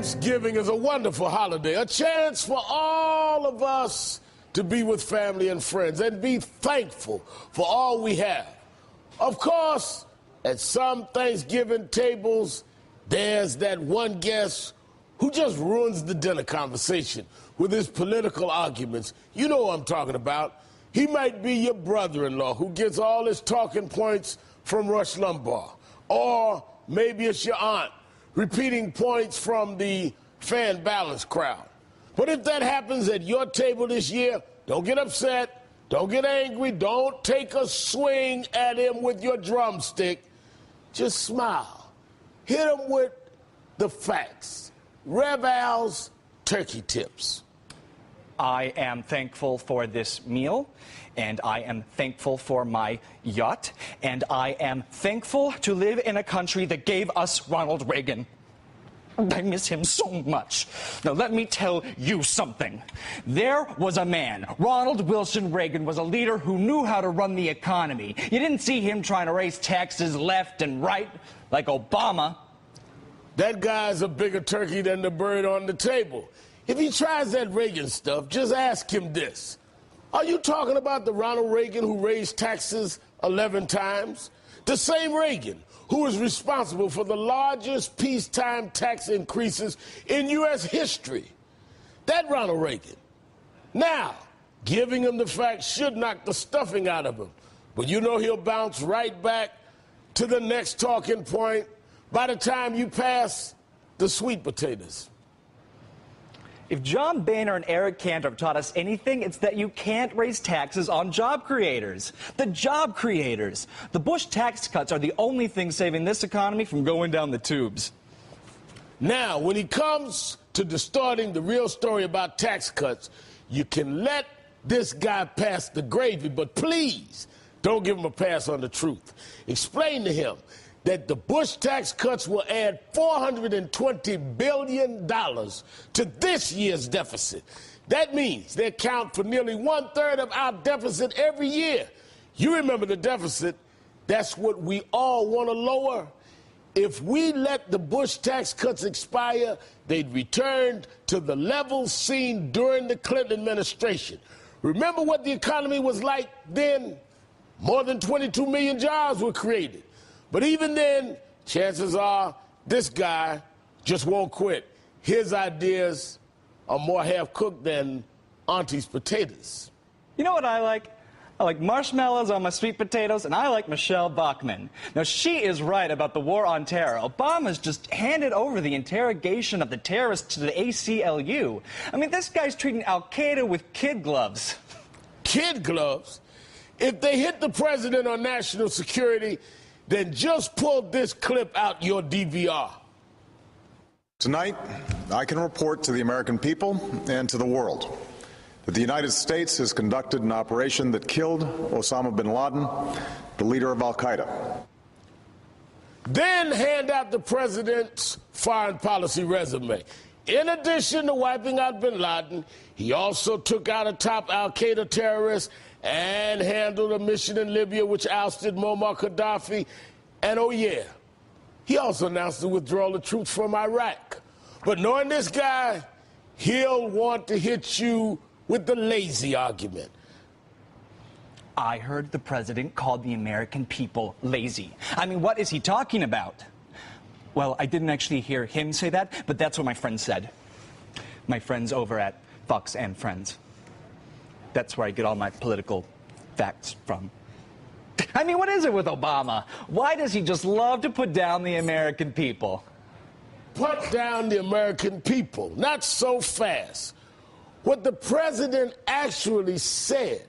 Thanksgiving is a wonderful holiday, a chance for all of us to be with family and friends and be thankful for all we have. Of course, at some Thanksgiving tables, there's that one guest who just ruins the dinner conversation with his political arguments. You know what I'm talking about. He might be your brother-in-law who gets all his talking points from Rush Limbaugh. Or maybe it's your aunt repeating points from the fan balance crowd. But if that happens at your table this year, don't get upset, don't get angry, don't take a swing at him with your drumstick. Just smile. Hit him with the facts. Rev Al's turkey tips. I am thankful for this meal, and I am thankful for my yacht, and I am thankful to live in a country that gave us Ronald Reagan. I miss him so much. Now, let me tell you something. There was a man. Ronald Wilson Reagan was a leader who knew how to run the economy. You didn't see him trying to raise taxes left and right like Obama. That guy's a bigger turkey than the bird on the table. If he tries that Reagan stuff, just ask him this. Are you talking about the Ronald Reagan who raised taxes 11 times? The same Reagan who is responsible for the largest peacetime tax increases in U.S. history. That Ronald Reagan. Now, giving him the facts should knock the stuffing out of him. But you know he'll bounce right back to the next talking point by the time you pass the sweet potatoes. If John Boehner and Eric Cantor have taught us anything, it's that you can't raise taxes on job creators. The job creators. The Bush tax cuts are the only thing saving this economy from going down the tubes. Now, when it comes to distorting the real story about tax cuts, you can let this guy pass the gravy, but please don't give him a pass on the truth. Explain to him that the Bush tax cuts will add $420 billion to this year's deficit. That means they account for nearly 1/3 of our deficit every year. You remember the deficit, that's what we all want to lower. If we let the Bush tax cuts expire, they'd return to the levels seen during the Clinton administration. Remember what the economy was like then? More than 22 million jobs were created. But even then, chances are this guy just won't quit. His ideas are more half-cooked than Auntie's potatoes. You know what I like? I like marshmallows on my sweet potatoes, and I like Michelle Bachmann. Now, she is right about the war on terror. Obama's just handed over the interrogation of the terrorists to the ACLU. I mean, this guy's treating Al-Qaeda with kid gloves. Kid gloves? If they hit the president on national security, then just pull this clip out your DVR. Tonight, I can report to the American people and to the world that the United States has conducted an operation that killed Osama bin Laden, the leader of al-Qaeda. Then hand out the president's foreign policy resume. In addition to wiping out bin Laden, he also took out a top al-Qaeda terrorist and handled a mission in Libya which ousted Muammar Gaddafi. And oh yeah, he also announced the withdrawal of troops from Iraq. But knowing this guy, he'll want to hit you with the lazy argument. I heard the president called the American people lazy. I mean, what is he talking about? Well, I didn't actually hear him say that, but that's what my friend said. My friends over at Fox and Friends. That's where I get all my political facts from. I mean, what is it with Obama? Why does he just love to put down the American people? Put down the American people. Not so fast. What the president actually said.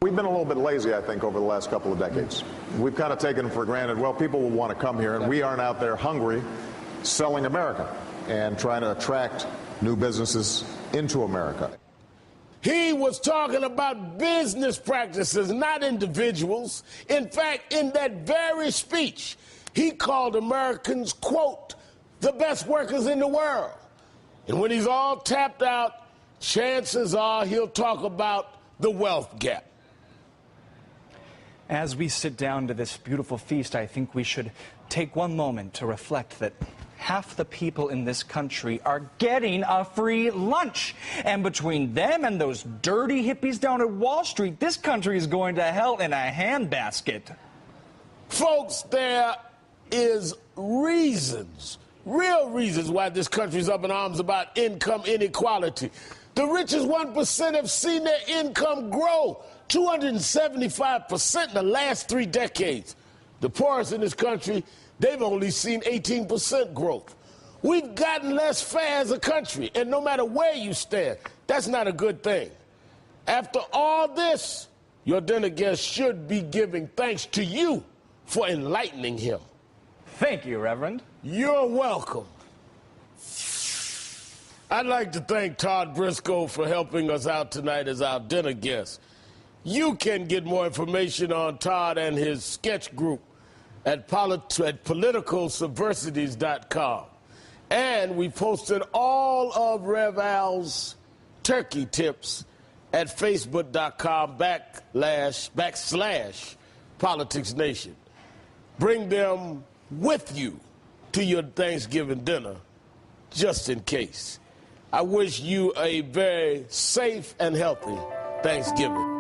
We've been a little bit lazy, I think, over the last couple of decades. We've kind of taken for granted, well, people will want to come here, and we aren't out there hungry selling America and trying to attract new businesses into America. He was talking about business practices, not individuals. In fact, in that very speech, he called Americans, quote, the best workers in the world. And when he's all tapped out, chances are he'll talk about the wealth gap. As we sit down to this beautiful feast, I think we should take one moment to reflect that half the people in this country are getting a free lunch. And between them and those dirty hippies down at Wall Street, this country is going to hell in a handbasket. Folks, there is reasons, real reasons why this country is up in arms about income inequality. The richest 1% have seen their income grow 275% in the last 3 decades. The poorest in this country, they've only seen 18% growth. We've gotten less fair as a country, and no matter where you stand, that's not a good thing. After all this, your dinner guest should be giving thanks to you for enlightening him. Thank you, Reverend. You're welcome. I'd like to thank Todd Briscoe for helping us out tonight as our dinner guest. You can get more information on Todd and his sketch group at politicalsubversities.com. And we posted all of Rev Al's turkey tips at facebook.com/politicsnation. Bring them with you to your Thanksgiving dinner, just in case. I wish you a very safe and healthy Thanksgiving.